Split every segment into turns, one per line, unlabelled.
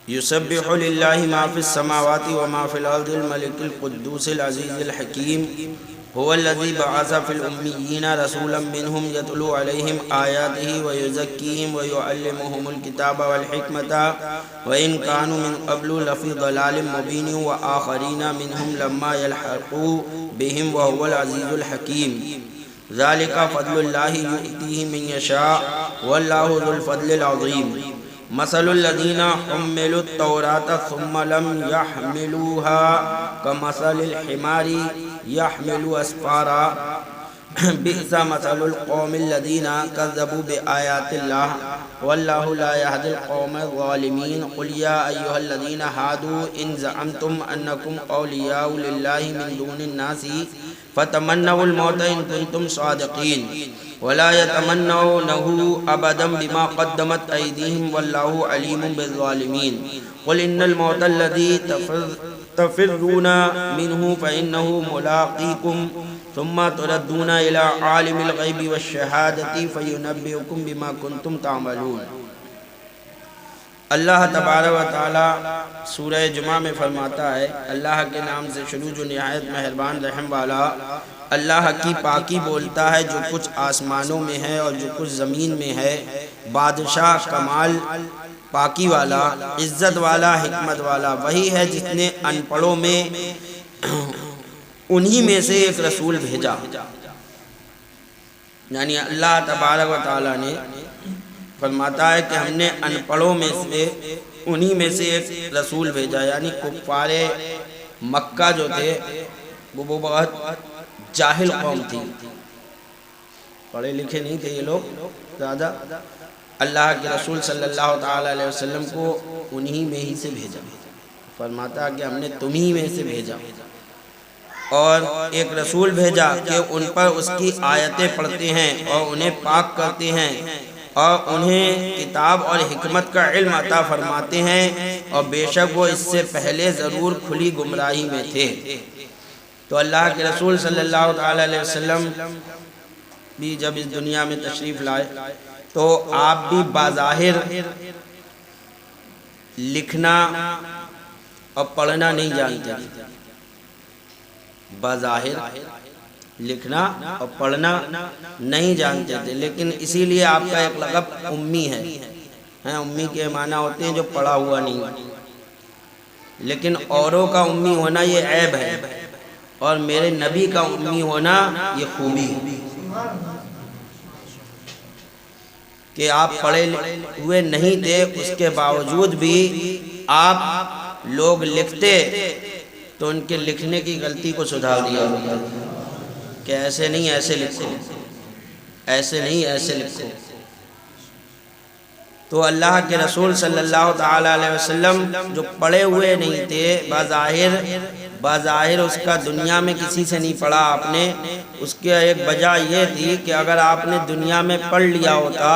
یسبح للہ ما فی السماوات وما فی الارض الملک القدوس العزیز الحکیم هو الذی بعث فی الامیین رسولا منہم یتلو علیہم آیاتہ ویزکیہم ویعلمہم الکتاب والحکمۃ وإن كانوا من قبل لفی ضلال مبین وآخرین منہم لما یلحقوا بهم وهو العزیز الحکیم ذلک فضل اللہ یؤتیہ من یشاء واللہ ذو الفضل العظیم مثل الذین حملوا التوراة ثم لم يحملوها كمثل الحمار يحمل اسفارا بئس مثل القوم الذين كذبوا بآيات الله والله لا يهدي القوم الظالمين قل يا أيها الذين هادوا إن زعمتم أنكم أولياء لله من دون الناس فتمنوا الموت إن كنتم صادقين ولا يتمنونه أبدا بما قدمت أيديهم والله عليم بالظالمين قل إن الموت الذي تفرون منه فإنه ملاقيكم ثم تردون إلى عالم الغيب والشهادة فينبئكم بما كنتم تعملون۔ اللہ تبارک و تعالی سورہ جمعہ میں فرماتا ہے، اللہ کے نام سے شروع جو نہایت مہربان رحم والا، اللہ کی پاکی بولتا ہے جو کچھ آسمانوں میں ہے اور جو کچھ زمین میں ہے، بادشاہ کمال پاکی والا، عزت والا، حکمت والا وہی ہے جس نے ان پڑھوں میں انہی میں سے ایک رسول بھیجا۔ یعنی اللہ تبارک و تعالی نے فرماتا ہے کہ ہم نے ان پڑھوں میں سے انہی میں سے ایک رسول بھیجا، یعنی کفار مکہ جو تھے وہ بہت جاہل قوم تھی، پڑھے لکھے نہیں تھے یہ لوگ زیادہ۔ اللہ کے رسول صلی اللہ تعالی علیہ وسلم کو انہی میں ہی سے بھیجا، فرماتا کہ ہم نے تمہیں میں سے بھیجا اور ایک رسول بھیجا کہ ان پر اس کی آیتیں پڑھتے ہیں اور انہیں پاک کرتے ہیں اور انہیں کتاب اور حکمت کا علم عطا فرماتے ہیں، اور بے شک وہ اس سے پہلے ضرور کھلی گمراہی میں تھے۔ تو اللہ کے رسول صلی اللہ تعالی علیہ وسلم بھی جب اس دنیا میں تشریف لائے تو آپ بھی بظاہر لکھنا اور پڑھنا نہیں جانتے تھے، بظاہر لکھنا اور پڑھنا نہیں جانتے تھے، لیکن اسی لیے آپ کا ایک لقب امی ہے۔ امی کے معنی ہوتے ہیں جو پڑھا ہوا نہیں، لیکن اوروں کا امی ہونا یہ عیب ہے، اور میرے نبی کا امی ہونا یہ خوبی ہے کہ آپ پڑھے ہوئے نہیں تھے، اس کے باوجود بھی آپ لوگ لکھتے تو ان کے لکھنے کی غلطی کو سدھار دیا کہ ایسے نہیں ایسے لکھو، ایسے نہیں ایسے لکھو۔ تو اللہ کے رسول صلی اللہ تعالی علیہ وسلم جو پڑھے ہوئے نہیں تھے، بظاہر اس کا دنیا میں کسی سے نہیں پڑھا آپ نے، اس کی ایک وجہ یہ تھی کہ اگر آپ نے دنیا میں پڑھ لیا ہوتا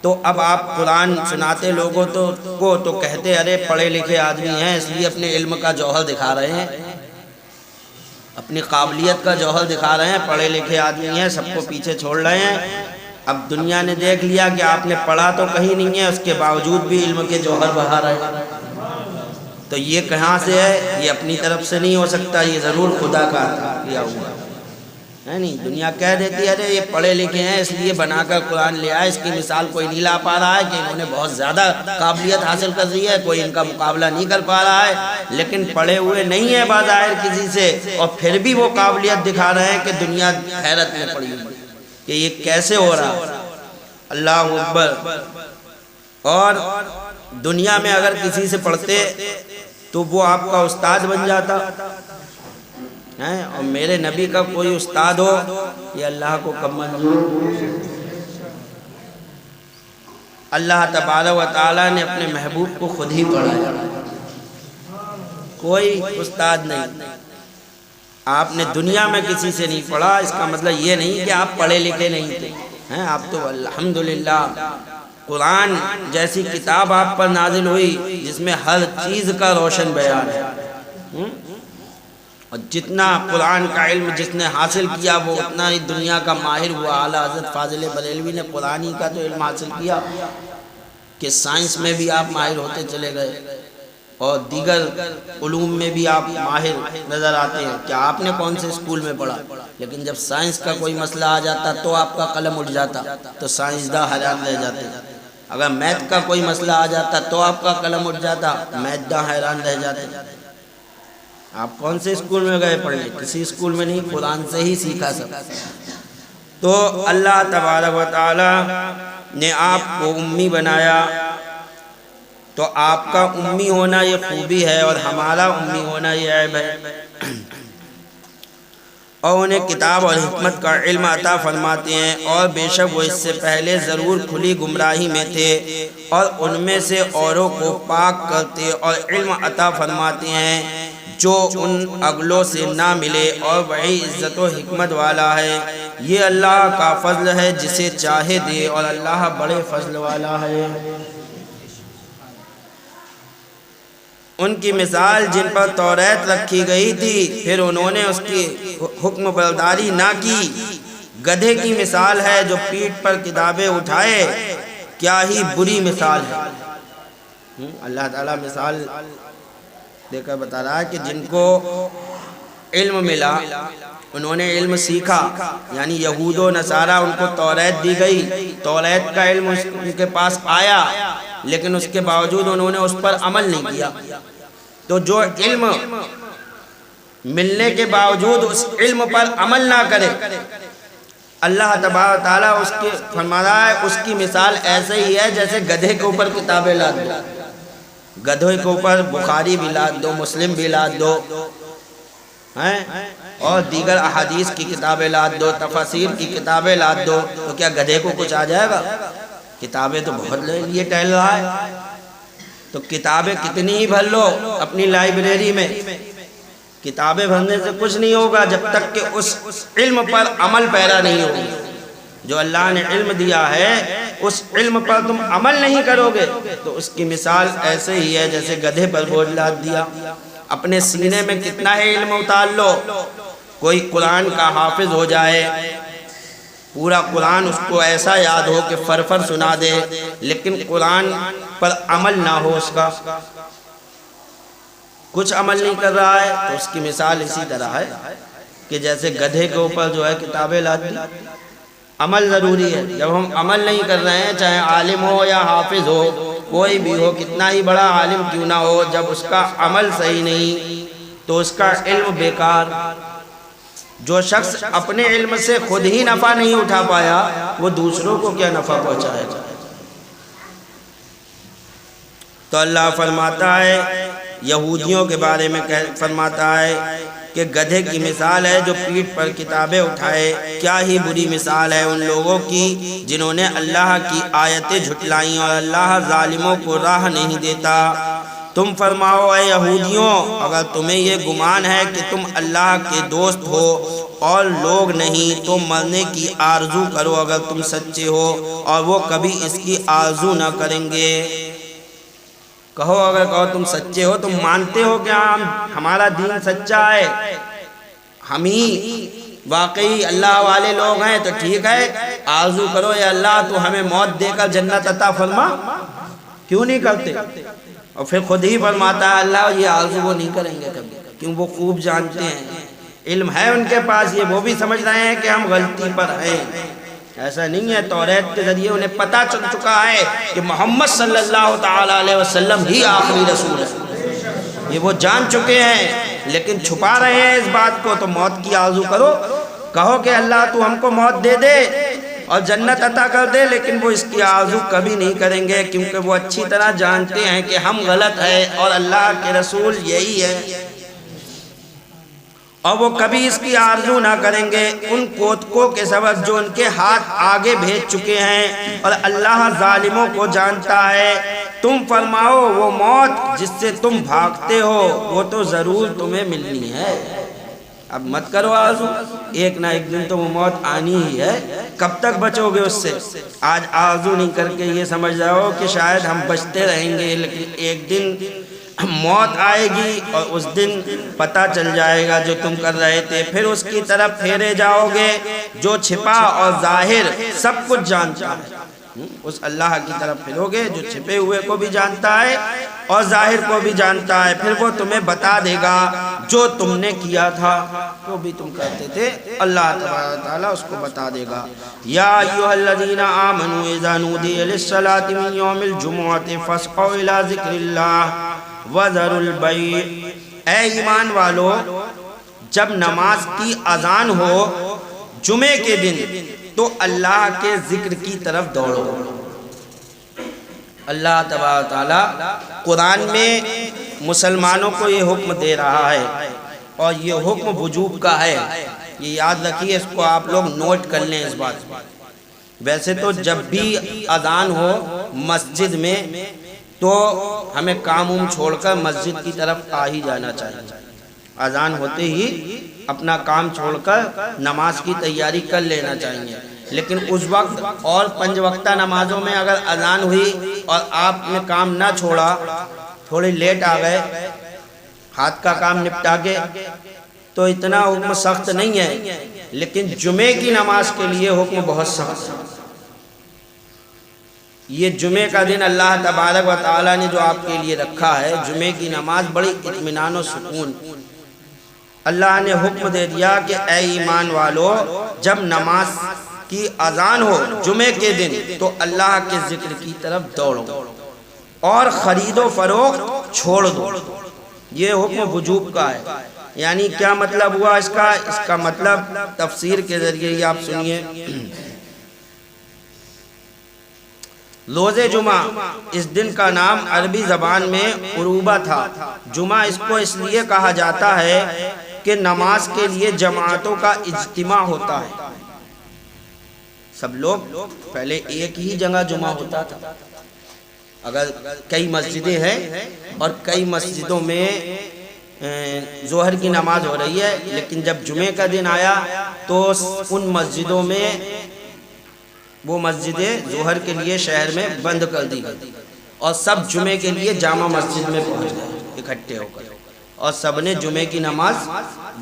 تو اب آپ قرآن سناتے لوگوں کو تو کہتے ارے پڑھے لکھے آدمی ہیں، اس لیے اپنے علم کا جوہر دکھا رہے ہیں، اپنی قابلیت کا جوہر دکھا رہے ہیں، پڑھے لکھے آدمی ہیں، سب کو پیچھے چھوڑ رہے ہیں۔ اب دنیا نے دیکھ لیا کہ آپ نے پڑھا تو کہیں نہیں ہے، اس کے باوجود بھی علم کے جوہر بہا رہے ہیں، تو یہ کہاں سے ہے؟ یہ اپنی طرف سے نہیں ہو سکتا، یہ ضرور خدا کا کیا ہوا ہے۔ نہیں، دنیا کہہ دیتی ہے ارے یہ پڑھے لکھے ہیں اس لیے بنا کر قرآن لے آئے، اس کی مثال کوئی نہیں لا پا رہا ہے کہ انہوں نے بہت زیادہ قابلیت حاصل کر لی ہے، کوئی ان کا مقابلہ نہیں کر پا رہا ہے، لیکن پڑھے ہوئے نہیں ہے بظاہر کسی سے، اور پھر بھی وہ قابلیت دکھا رہے ہیں کہ دنیا حیرت میں پڑی ہے کہ یہ کیسے ہو رہا ہے۔ اللہ اکبر۔ اور دنیا میں اگر کسی سے پڑھتے تو وہ آپ کا استاد بن جاتا، اور میرے نبی کا کوئی استاد ہو یہ اللہ کو کم منظور۔ اللہ تبارک و تعالی نے اپنے محبوب کو خود ہی پڑھایا، کوئی استاد نہیں۔ آپ نے دنیا میں کسی سے نہیں پڑھا، اس کا مطلب یہ نہیں کہ آپ پڑھے لکھے نہیں تھے، آپ تو الحمدللہ قرآن جیسی کتاب آپ پر نازل ہوئی جس میں ہر چیز کا روشن بیان ہے، اور جتنا قرآن کا علم جس نے حاصل کیا وہ اتنا ہی دنیا کا ماہر ہوا۔ اعلیٰ حضرت فاضل بریلوی نے قرآن کا تو علم حاصل کیا کہ سائنس میں بھی آپ ماہر ہوتے چلے گئے اور دیگر علوم میں بھی آپ ماہر نظر آتے ہیں کہ آپ نے کون سے اسکول میں پڑھا، لیکن جب سائنس کا کوئی مسئلہ آ جاتا تو آپ کا قلم اٹھ جاتا تو سائنسداں حیران رہ جاتے، اگر میتھ کا کوئی مسئلہ آ جاتا تو آپ کا قلم اٹھ جاتا، میتھداں حیران رہ جاتے۔ آپ کون سے اسکول میں گئے پڑھنے؟ کسی اسکول میں نہیں، قرآن سے ہی سیکھا سب۔ تو اللہ تبارک و تعالی نے آپ کو امی بنایا، تو آپ کا امی ہونا یہ خوبی ہے اور ہمارا امی ہونا یہ عیب ہے، اور انہیں کتاب اور حکمت کا علم عطا فرماتے ہیں، اور بے شک وہ اس سے پہلے ضرور کھلی گمراہی میں تھے، اور ان میں سے اوروں کو پاک کرتے اور علم عطا فرماتے ہیں جو ان اگلوں سے نہ ملے، اور بڑی عزت و حکمت والا ہے۔ یہ اللہ کا فضل ہے جسے چاہے دے، اور اللہ بڑے فضل والا ہے۔ ان کی مثال جن پر توریت رکھی گئی تھی پھر انہوں نے اس کی حکم برداری نہ کی، گدھے کی مثال ہے جو پیٹھ پر کتابیں اٹھائے، کیا ہی بری مثال ہے۔ اللہ تعالیٰ مثال دے کر بتا رہا ہے کہ جن کو علم ملا، انہوں نے علم سیکھا، یعنی یہود و نصارہ ان کو توریت دی گئی، توریت کا علم ان کے پاس آیا، لیکن اس کے باوجود انہوں نے اس پر عمل نہیں کیا۔ تو جو علم ملنے کے باوجود اس علم پر عمل نہ کرے، اللہ تبارک و تعالیٰ اس کی فرما رہا ہے اس کی مثال ایسے ہی ہے جیسے گدھے کے اوپر کتابیں لاد دو، گدھے کے اوپر بخاری بھی لاد دو، مسلم بھی لاد دو، اور دیگر احادیث کی کتابیں لاد دو، تفاسیر کی کتابیں لاد دو، تو کیا گدھے کو کچھ آ جائے گا؟ کتابیں تو بہت لیے ٹہل رہا ہے، تو کتابیں کتنی ہی بھر لو اپنی لائبریری میں، کتابیں بھرنے سے کچھ نہیں ہوگا جب تک کہ اس علم پر عمل پیرا نہیں ہوگا۔ جو اللہ نے علم دیا ہے اس علم پر تم عمل نہیں کرو گے تو اس کی مثال ایسے ہی ہے جیسے گدھے پر بوجھ لاد دیا۔ اپنے سینے میں کتنا ہی علم اتار لو، کوئی قرآن کا حافظ ہو جائے، پورا قرآن اس کو ایسا یاد ہو کہ فر سنا دے، لیکن قرآن پر عمل نہ ہو، اس کا کچھ عمل نہیں کر رہا ہے، تو اس کی مثال اسی طرح ہے کہ جیسے گدھے کے اوپر جو ہے کتابیں لاتی۔ عمل ضروری ہے، جب ہم عمل نہیں کر رہے ہیں، چاہے عالم ہو یا حافظ ہو، کوئی بھی ہو، کتنا ہی بڑا عالم کیوں نہ ہو، جب اس کا عمل صحیح نہیں تو اس کا علم بیکار۔ جو شخص اپنے علم سے خود ہی نفع نہیں اٹھا پایا وہ دوسروں کو کیا نفع پہنچائے گا۔ تو اللہ فرماتا ہے یہودیوں کے بارے میں فرماتا ہے کہ گدھے کی مثال ہے جو پیٹھ پر کتابیں اٹھائے، کیا ہی بری مثال ہے ان لوگوں کی جنہوں نے اللہ کی آیتیں جھٹلائیں اور اللہ ظالموں کو راہ نہیں دیتا۔ تم فرماؤ اے یہودیوں، اگر تمہیں یہ گمان ہے کہ تم اللہ کے دوست ہو اور لوگ نہیں تو مرنے کی آرزو کرو اگر تم سچے ہو، اور وہ کبھی اس کی آرزو نہ کریں گے۔ کہو اگر کہو تم سچے ہو، تم مانتے ہو کہ ہمارا دین سچا ہے، ہم ہی واقعی اللہ والے لوگ ہیں، تو ٹھیک ہے آرزو کرو یا اللہ تو ہمیں موت دے کر جنت عطا فرما، کیوں نہیں کرتے؟ اور پھر خود ہی فرماتا ہے اللہ یہ آرزو وہ نہیں کریں گے کبھی، کیوں وہ خوب جانتے ہیں، علم ہے ان کے پاس، یہ وہ بھی سمجھ رہے ہیں کہ ہم غلطی پر ہیں۔ ایسا نہیں ہے، توریت کے ذریعے انہیں پتہ چل چکا ہے کہ محمد صلی اللہ تعالی علیہ وسلم ہی آخری رسول ہے، یہ وہ جان چکے ہیں، لیکن چھپا رہے ہیں اس بات کو۔ تو موت کی آرزو کرو، کہو کہ اللہ تو ہم کو موت دے دے اور جنت عطا کر دے، لیکن وہ اس کی آرزو کبھی نہیں کریں گے، کیونکہ وہ اچھی طرح جانتے ہیں کہ ہم غلط ہیں اور اللہ کے رسول یہی ہے، اور وہ کبھی اس کی آرزو نہ کریں گے ان کوتکوں کے سبب جو ان کے ہاتھ آگے بھیج چکے ہیں، اور اللہ ظالموں کو جانتا ہے۔ تم فرماؤ وہ موت جس سے تم بھاگتے ہو وہ تو ضرور تمہیں ملنی ہے، اب مت کرو آرزو، ایک نہ ایک دن تو وہ موت آنی ہی ہے، کب تک بچو گے اس سے؟ آج آرزو نہیں کر کے یہ سمجھ جاؤ کہ شاید ہم بچتے رہیں گے، لیکن ایک دن موت آئے گی اور اس دن پتہ چل جائے گا جو تم کر رہے تھے، پھر اس کی طرف پھیرے جاؤ گے جو چھپا اور ظاہر سب کچھ جانتا ہے۔ اس اللہ کی طرف پھرو گے جو چھپے ہوئے کو بھی جانتا ہے اور ظاہر کو بھی جانتا ہے، پھر وہ تمہیں بتا دے گا جو تم نے کیا تھا، جو بھی تم کرتے تھے اللہ تبارک و تعالیٰ اس کو بتا دے گا۔ یا ایھا الذین آمنوا اذا نودی للصلاۃ من یوم الجمعۃ فاسعوا الی ذکر اللہ وذروا البیع، اے ایمان والو جب نماز کی اذان ہو جمعے کے دن تو اللہ کے ذکر کی طرف دوڑو۔ اللہ تبارک و تعالیٰ قرآن میں مسلمانوں کو یہ حکم دے رہا ہے اور یہ حکم وجوب کا ہے، یہ یاد رکھیے، اس کو آپ لوگ نوٹ کر لیں اس بات کو۔ ویسے تو جب بھی اذان ہو مسجد میں تو ہمیں کام چھوڑ کر مسجد کی طرف آ ہی جانا چاہیے، اذان ہوتے ہی اپنا کام چھوڑ کر نماز کی تیاری کر لینا چاہیے، لیکن اس وقت اور 5 وقتہ نمازوں میں اگر اذان ہوئی اور آپ نے کام نہ چھوڑا، تھوڑی لیٹ آ گئے، ہاتھ کا کام نپٹا کے، تو اتنا حکم سخت نہیں ہے، لیکن جمعے کی نماز کے لیے حکم بہت سخت ہے۔ یہ جمعے کا دن اللہ تبارک و تعالیٰ نے جو آپ کے لیے رکھا ہے، جمعے کی نماز بڑی اطمینان و سکون، اللہ نے حکم دے دیا کہ اے ایمان والو جب نماز کی اذان ہو جمعے کے دن تو اللہ کے ذکر کی طرف دوڑو اور خرید و فروخت چھوڑ دو۔ یہ حکم وجوب کا ہے، یعنی کیا مطلب ہوا اس کا؟ اس کا مطلب تفسیر کے ذریعے یہ آپ سنیے۔ روز جمعہ اس دن کا نام عربی زبان میں عروبہ تھا۔ جمعہ اس کو اس لیے کہا جاتا ہے کہ نماز کے لیے جماعتوں کا اجتماع ہوتا ہے۔ سب لوگ پہلے ایک ہی جگہ جمعہ ہوتا تھا، اگر کئی مسجدیں ہیں اور کئی مسجدوں میں ظہر کی نماز ہو رہی ہے، لیکن جب جمعے کا دن آیا تو ان مسجدوں میں وہ مسجدیں ظہر کے لیے شہر میں بند کر دی گئی اور سب جمعے کے لیے جامع مسجد میں پہنچ گئے اکٹھے ہو کر، اور سب نے جمعے کی نماز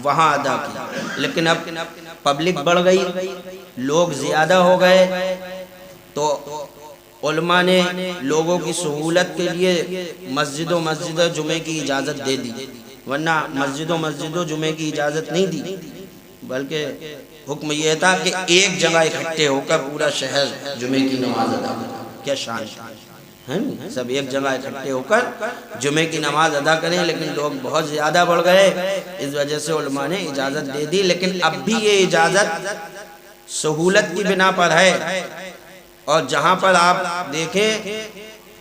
وہاں ادا کی۔ لیکن اب پبلک بڑھ گئی، لوگ زیادہ ہو گئے، تو علماء نے لوگوں کی سہولت کے لیے مسجدوں جمعے کی اجازت دے دی، ورنہ مسجدوں جمعے کی اجازت نہیں دی، بلکہ حکم یہ تھا کہ ایک جگہ اکٹھے ہو کر پورا شہر جمعے کی نماز ادا کرے۔ کیا شان ہے، سب ایک جگہ اکٹھے ہو کر جمعے کی نماز ادا کریں، لیکن لوگ بہت زیادہ بڑھ گئے، اس وجہ سے علماء نے اجازت دے دی، لیکن اب بھی یہ اجازت سہولت کی بنا پر ہے، اور جہاں پر آپ دیکھیں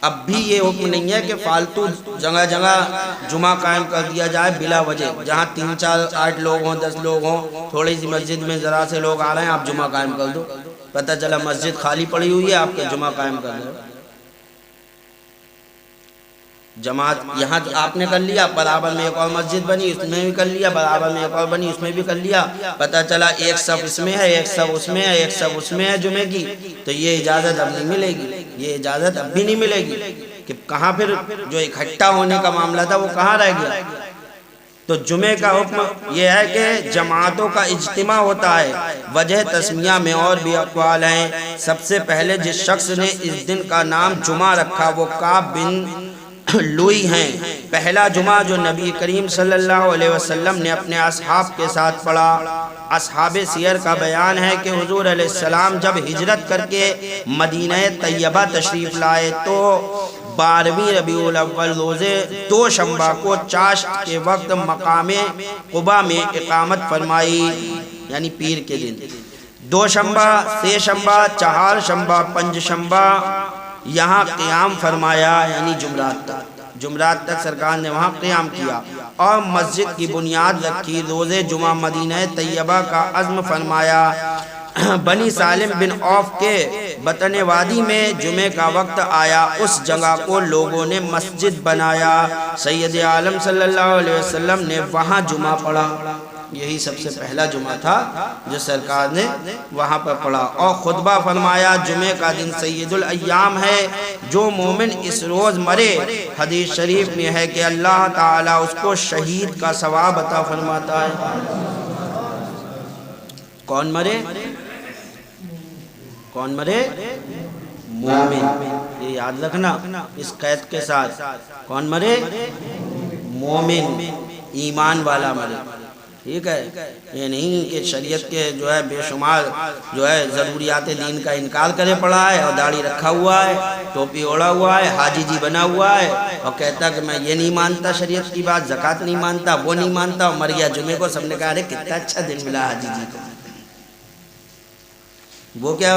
اب بھی یہ حکم نہیں ہے کہ فالتو جگہ جگہ جمعہ قائم کر دیا جائے بلا وجہ، جہاں 3 4 8 لوگ ہوں 10 لوگ ہوں، تھوڑی سی مسجد میں ذرا سے لوگ آ رہے ہیں، آپ جمعہ قائم کر دو، پتہ چلا مسجد خالی پڑی ہوئی ہے، آپ کے جمعہ قائم کر دو۔ جماعت یہاں آپ نے کر لیا، برابر میں ایک اور مسجد بنی، اس میں بھی کر لیا، برابر میں ایک اور بنی، اس میں بھی کر لیا، پتہ چلا ایک صف اس میں ہے، ایک صف اس میں ہے، ایک صف اس میں ہے جمعے کی، تو یہ اجازت اب نہیں ملے گی، یہ اجازت اب بھی نہیں ملے گی، کہ کہاں پھر جو اکٹھا ہونے کا معاملہ تھا وہ کہاں رہ گیا۔ تو جمعے کا حکم یہ ہے کہ جماعتوں کا اجتماع ہوتا ہے۔ وجہ تسمیہ میں اور بھی اقوال ہیں۔ سب سے پہلے جس شخص نے اس دن کا نام جمعہ رکھا وہ کعب بن لوئی ہیں۔ پہلا جمعہ جو نبی کریم صلی اللہ علیہ وسلم نے اپنے اصحاب کے ساتھ پڑھا۔ اصحاب سیر کا بیان ہے کہ حضور علیہ السلام جب ہجرت کر کے مدینہ طیبہ تشریف لائے تو 12ویں ربیع الاول روز دوشنبہ کو چاشت کے وقت مقام قباء میں اقامت فرمائی، یعنی پیر کے دن۔ دوشنبہ، سہ شنبہ، چہار شنبہ، پنج شنبہ یہاں قیام فرمایا، یعنی جمعرات تک سرکار نے وہاں قیام کیا اور مسجد کی بنیاد رکھی۔ روز جمعہ مدینہ طیبہ کا عزم فرمایا۔ بنی سالم بن عوف کے بطن وادی میں جمعے کا وقت آیا، اس جگہ کو لوگوں نے مسجد بنایا۔ سید عالم صلی اللہ علیہ وسلم نے وہاں جمعہ پڑھا، یہی سب سے پہلا جمعہ تھا جو سرکار نے وہاں پر پڑھا، اور خطبہ فرمایا۔ جمعے کا دن سید الایام ہے، جو مومن اس روز مرے، حدیث شریف میں ہے کہ اللہ تعالیٰ اس کو شہید کا ثواب عطا فرماتا ہے۔ کون مرے؟ کون مرے؟ مومن، یہ یاد رکھنا اس قید کے ساتھ، کون مرے؟ مومن، ایمان والا مرے، ٹھیک ہے؟ یہ نہیں کہ شریعت کے جو ہے بے شمار جو ہے ضروریات دین کا انکار کرے پڑا ہے اور داڑھی رکھا ہوا ہے، ٹوپی اوڑا ہوا ہے، حاجی جی بنا ہوا ہے اور کہتا کہ میں یہ نہیں مانتا شریعت کی بات، زکوٰۃ نہیں مانتا، وہ نہیں مانتا، اور مر گیا جمعے کو، سب نے کہا ارے کتنا اچھا دن ملا حاجی جی کو۔ وہ کیا،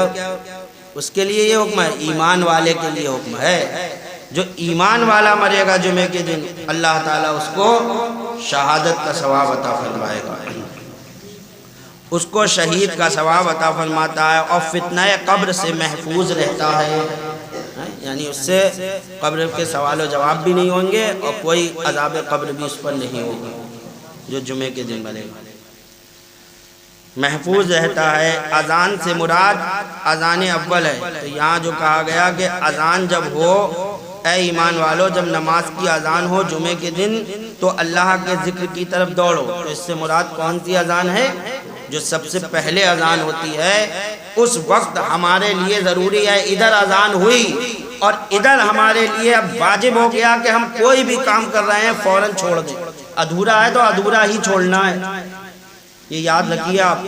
اس کے لیے یہ حکم ہے، ایمان والے کے لیے حکم ہے، جو ایمان والا مرے گا جمعے کے دن اللہ تعالیٰ اس کو شہادت کا ثواب عطا فرمائے گا، اس کو شہید کا ثواب عطا فرماتا ہے، اور فتنہ قبر سے محفوظ رہتا ہے، یعنی اس سے قبر کے سوال و جواب بھی نہیں ہوں گے اور کوئی عذاب قبر بھی اس پر نہیں ہوگا جو جمعے کے دن مرے گا، محفوظ رہتا ہے۔ اذان سے مراد اذان اول ہے، تو یہاں جو کہا گیا کہ اذان جب ہو، اے ایمان والو جب نماز کی اذان ہو جمعے کے دن تو اللہ کے ذکر کی طرف دوڑو، تو اس سے مراد کون سی اذان ہے؟ جو سب سے پہلے اذان ہوتی ہے، اس وقت ہمارے لیے ضروری ہے، ادھر اذان ہوئی اور ادھر ہمارے لیے اب واجب ہو گیا کہ ہم کوئی بھی کام کر رہے ہیں فوراً چھوڑ دیں، ادھورا ہے تو ادھورا ہی چھوڑنا ہے۔ یہ یاد رکھیے آپ،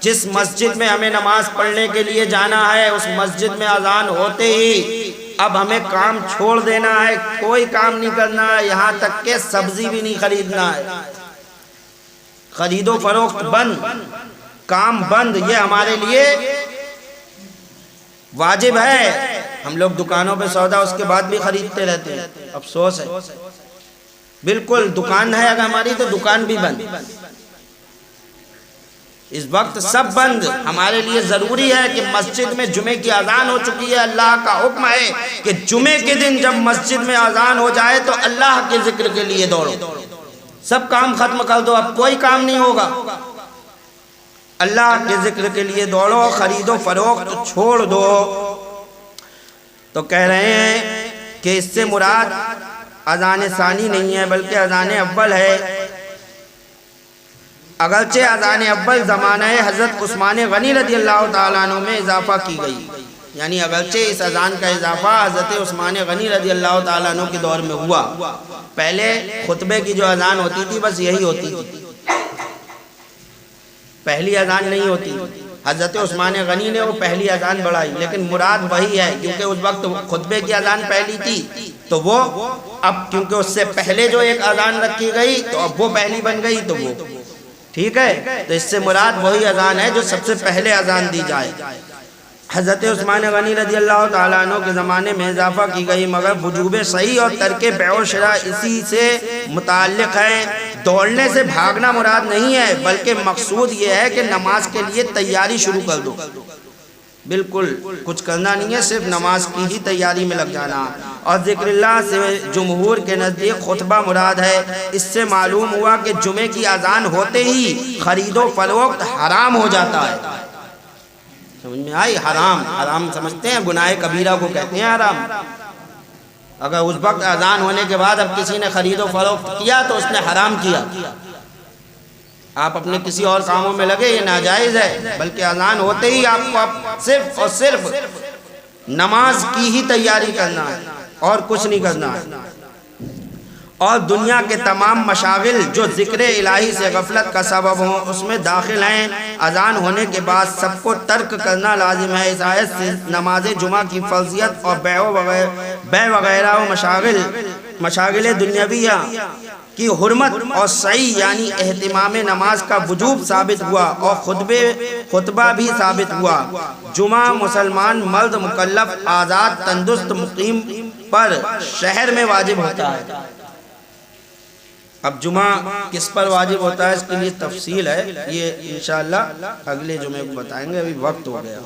جس مسجد میں ہمیں نماز پڑھنے کے لیے جانا ہے اس مسجد میں اذان ہوتے ہی اب ہمیں کام چھوڑ دینا ہے، کوئی کام نہیں کرنا ہے، یہاں تک کہ سبزی بھی نہیں خریدنا ہے، خرید و فروخت بند، کام بند، یہ ہمارے لیے واجب ہے۔ ہم لوگ دکانوں پہ سودا اس کے بعد بھی خریدتے رہتے ہیں، افسوس ہے، بالکل دکان ہے اگر ہماری تو دکان بھی بند، اس وقت سب بند۔ ہمارے لیے ضروری ہے کہ مسجد میں جمعے کی اذان ہو چکی ہے، اللہ کا حکم ہے کہ جمعے کے دن جب مسجد میں اذان ہو جائے تو اللہ کے ذکر کے لیے دوڑو، سب کام ختم کر دو، اب کوئی کام نہیں ہوگا، اللہ کے ذکر کے لیے دوڑو، خرید و فروخت چھوڑ دو۔ تو کہہ رہے ہیں کہ اس سے مراد اذان ثانی نہیں ہے بلکہ اذان اول ہے، اگرچہ اذان اول زمانہ حضرت عثمان غنی رضی اللہ تعالیٰ عنہ میں اضافہ کی گئی، یعنی اگرچہ اس اذان کا اضافہ حضرت عثمان غنی رضی اللہ تعالیٰ عنہ کے دور میں ہوا، پہلے خطبے کی جو اذان ہوتی تھی بس یہی ہوتی تھی، پہلی اذان نہیں ہوتی، حضرت عثمان غنی نے وہ پہلی اذان بڑھائی، لیکن مراد وہی ہے کیونکہ اس وقت خطبے کی اذان پہلی تھی، تو وہ اب کیونکہ اس سے پہلے جو ایک اذان رکھی گئی تو اب وہ پہلی بن گئی، تو وہ ٹھیک ہے، تو اس سے مراد وہی اذان ہے جو سب سے پہلے اذان دی جائے۔ حضرت عثمان غنی رضی اللہ تعالیٰ عنہ کے زمانے میں اضافہ کی گئی، مگر وجوب صحیح اور ترک بیع و شراء اسی سے متعلق ہے، دوڑنے سے بھاگنا مراد نہیں ہے بلکہ مقصود یہ ہے کہ نماز کے لیے تیاری شروع کر دو، بالکل کچھ کرنا نہیں ہے، صرف نماز کی ہی تیاری میں لگ جانا۔ اور ذکر اللہ سے جمہور کے نزدیک خطبہ مراد ہے، اس سے معلوم ہوا کہ جمعے کی اذان ہوتے ہی خرید و فروخت حرام ہو جاتا ہے، سمجھ میں آئی؟ حرام، حرام سمجھتے ہیں گناہ کبیرہ کو کہتے ہیں حرام، اگر اس وقت اذان ہونے کے بعد اب کسی نے خرید و فروخت کیا تو اس نے حرام کیا، آپ اپنے کسی اور کاموں میں لگے یہ ناجائز ہے، بلکہ اذان ہوتے ہی آپ کو صرف اور صرف نماز کی ہی تیاری کرنا ہے اور کچھ نہیں کرنا ہے۔ اور دنیا کے تمام مشاغل جو ذکر الہی سے غفلت کا سبب ہوں اس میں داخل ہیں، اذان ہونے کے بعد سب کو ترک کرنا لازم ہے۔ اس آیت سے نماز جمعہ کی فرضیت اور بیع وغیرہ و مشاغل دنیاویہ کی حرمت اور صحیح یعنی اہتمام نماز کا وجوب ثابت ہوا اور خطبہ بھی ثابت ہوا۔ جمعہ مسلمان مرد مکلف آزاد تندرست مقیم پر شہر میں واجب ہوتا ہے۔ اب جمعہ کس پر واجب ہوتا ہے اس کے لیے تفصیل ہے، یہ انشاءاللہ اگلے جمعے کو بتائیں گے، ابھی وقت ہو گیا۔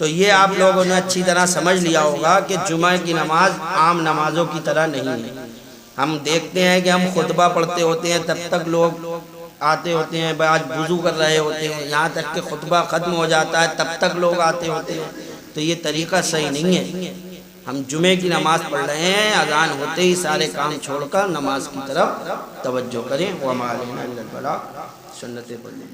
تو یہ آپ لوگوں نے اچھی طرح سمجھ لیا ہوگا کہ جمعہ کی نماز عام نمازوں کی طرح نہیں ہے۔ ہم دیکھتے ہیں کہ ہم خطبہ پڑھتے ہوتے ہیں تب تک لوگ آتے ہوتے ہیں، آج وضو کر رہے ہوتے ہیں، یہاں تک کہ خطبہ ختم ہو جاتا ہے تب تک لوگ آتے ہوتے ہیں، تو یہ طریقہ صحیح نہیں ہے۔ ہم جمعے کی نماز پڑھ رہے ہیں، اذان ہوتے ہی سارے کام چھوڑ کر نماز کی طرف توجہ کریں۔ وَمَا عَلَيْنَا إِلَّا الْبَلَاغُ، سنتیں پڑھ لیں۔